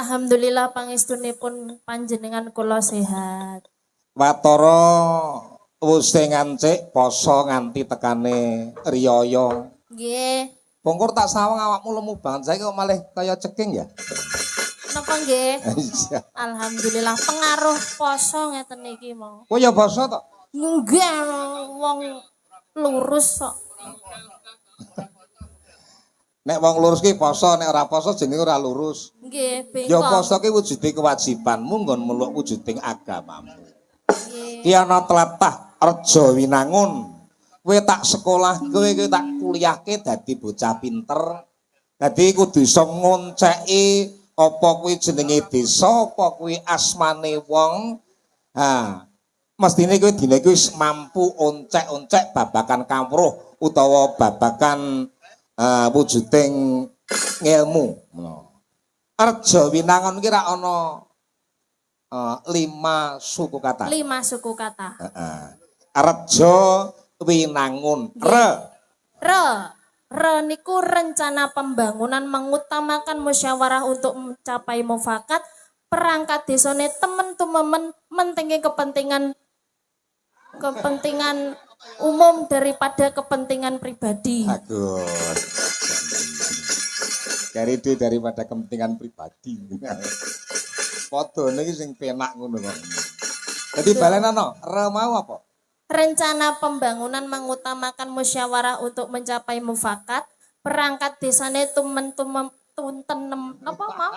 Alhamdulillah pangestunipun panjenengan kula sehat. Watara wuse ngancik poso nganti tekane riyaya. Nggih. Bongkur tak sawang awakmu lemu banget saiki kok malih kaya ceking ya. Napa nggih? Iya. Alhamdulillah pengaruh poso ngeten iki mau. Oh ya poso to? Nggih wong lurus kok. Nek wong lurus ki poso, nek ora poso jenenge ora lurus. Nggih, bengkok. Ya poso ki wujude kewajibanmu nggon meluk wujuding agamamu. Nggih. Ki ana tlatah Reja Winangun. Kowe tak sekolah, kowe tak kuliahke dadi bocah pinter. Dadi kudu iso ngonceki apa kuwi jenenge desa, apa kuwi asmane wong. Ha, mestine kowe dina iki wis mampu oncek-oncek babakan kawruh utawa babakan wujuding ngilmu. Reja Winangun ki ra ana 5 suku kata. 5 suku kata. Heeh. Reja Winangun. Re niku rencana pembangunan mengutamakan musyawarah untuk mencapai mufakat. Perangkat desane temen tumemen mentingke kepentingan umum daripada kepentingan pribadi. Bagus. Cari duit daripada kepentingan pribadi. Padha niki sing penak ngono kok. Dadi balenana, re mau apa? Rencana pembangunan mengutamakan musyawarah untuk mencapai mufakat. Perangkat desane temen tumemen apa mau?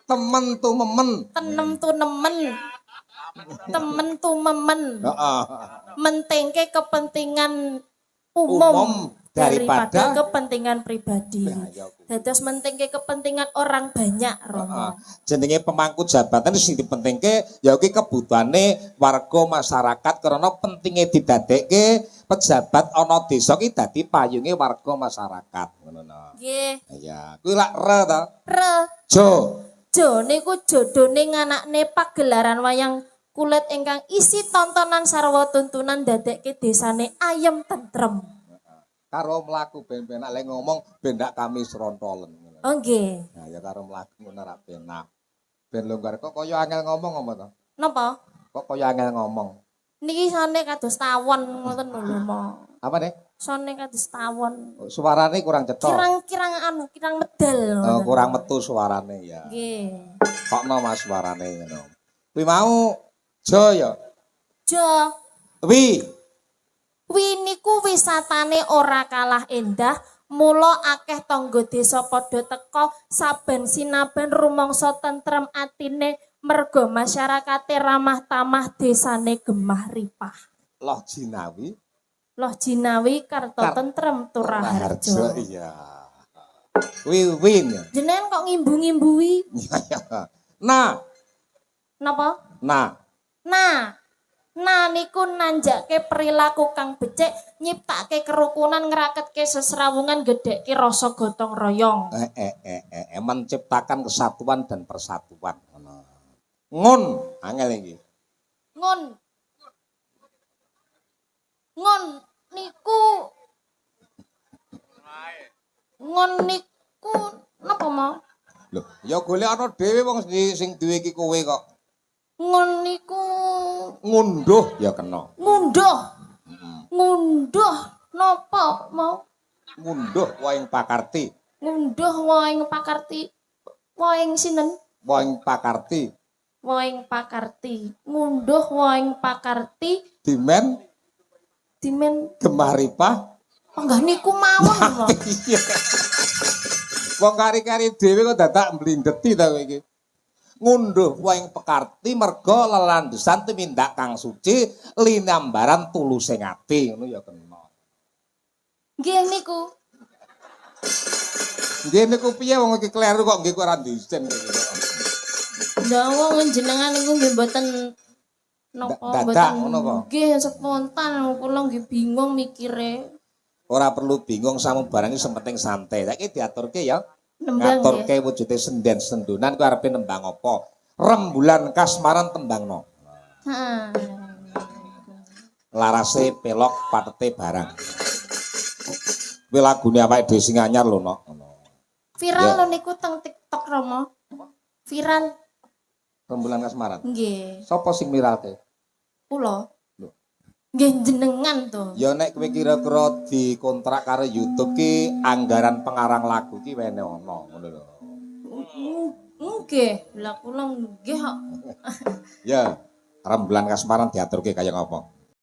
Temen tumemen. Temen tumemen. Heeh. Mentingke kepentingan umum daripada kepentingan pribadi. Dados mentingke kepentingan orang banyak, Romo. Jenenge pemangku jabatan sing dipentingke ya kuwi kebutuhane warga masyarakat karena pentinge didadekke pejabat ana desa ki dadi payunge warga masyarakat ngono no. Nggih. Ya, kuwi lak re to. Re. Jo niku jodone nganakne pagelaran wayang kulit ingkang isi tontonan sarwa tuntunan dadekke desane ayem tentrem. Karo mlaku ben penak lek ngomong ben ndak kami srontolen. Oh nggih. Nah ya karo mlaku ngono ra penak. Ben longgar kok kaya angel ngomong apa to? Napa? Kok kaya angel ngomong. Niki sone kados tawon ngoten lho, Mo. Apa nih? Sone kados tawon. Suarane kurang cetha. Kirang medal. Oh, kurang metu suarane ya. Nggih. Kokno Mas suarane ngono. Kuwi mau Jo ya. Jo. Wi niku wisatane ora kalah endah, mula akeh tangga desa padha teka saben sinaben rumangsa tentrem atine merga masyarakate ramah tamah desane gemah ripah. Loh Jinawi Karto tentrem Turaharjo. Iya. Win. Jenengan kok ngimbu-ngimbui? Nah. Napa? Nah. Nah niku nanjake perilaku kang becik, nyiptake kerukunan, ngraketke sesrawungan, gedhekke rasa gotong royong. Menciptakan kesatuan dan persatuan. Ngun, angel iki. Ngun niku napa mau? Lho, ya golek ana dhewe wong sing duwe iki kowe kok. Ngun niku ngunduh ya kena. Ngunduh napa mau? Ngunduh waing pakarti. Ngunduh waing pakarti. Waing sinten? Waing pakarti. Ngunduh waing pakarti. Dimen gemah ripah. Enggak niku mawon. Wong kari-kari dhewe kok dadak mblindeti ta kowe iki. Ngunduh waing pekarti merga lelandesan tumindak kang suci linambaran tulusing ati ngono ya kena. Nggih niku. Piye wong iki kleru kok nggih ora ndisen. Lah wong jenengan niku nggih mboten napa mboten. Nggih spontan kula nggih bingung mikire. Ora perlu bingung samu barang iki penting santai. Saiki diaturke ya. Ngaturke wujude senden sendunan kuwi arepe nembang apa? Rembulan kasmaran tembangno. Heeh. Larase pelok patete barang. Kuwi lagune awake dhewe sing anyar lho, Nok. Viral Ya. lho niku teng TikTok Romo. Viral. Rembulan kasmaran. Nggih. Sapa sing miralke? Kula. Lho. Nggih jenengan to. Ya nek kowe kira-kira dikontrak karo YouTube ki anggaran pengarang lagu ki wene ana ngono lho. Nggih, lah kula nggih kok. Ya, rembulan kasmaran diaturke kaya ngapa?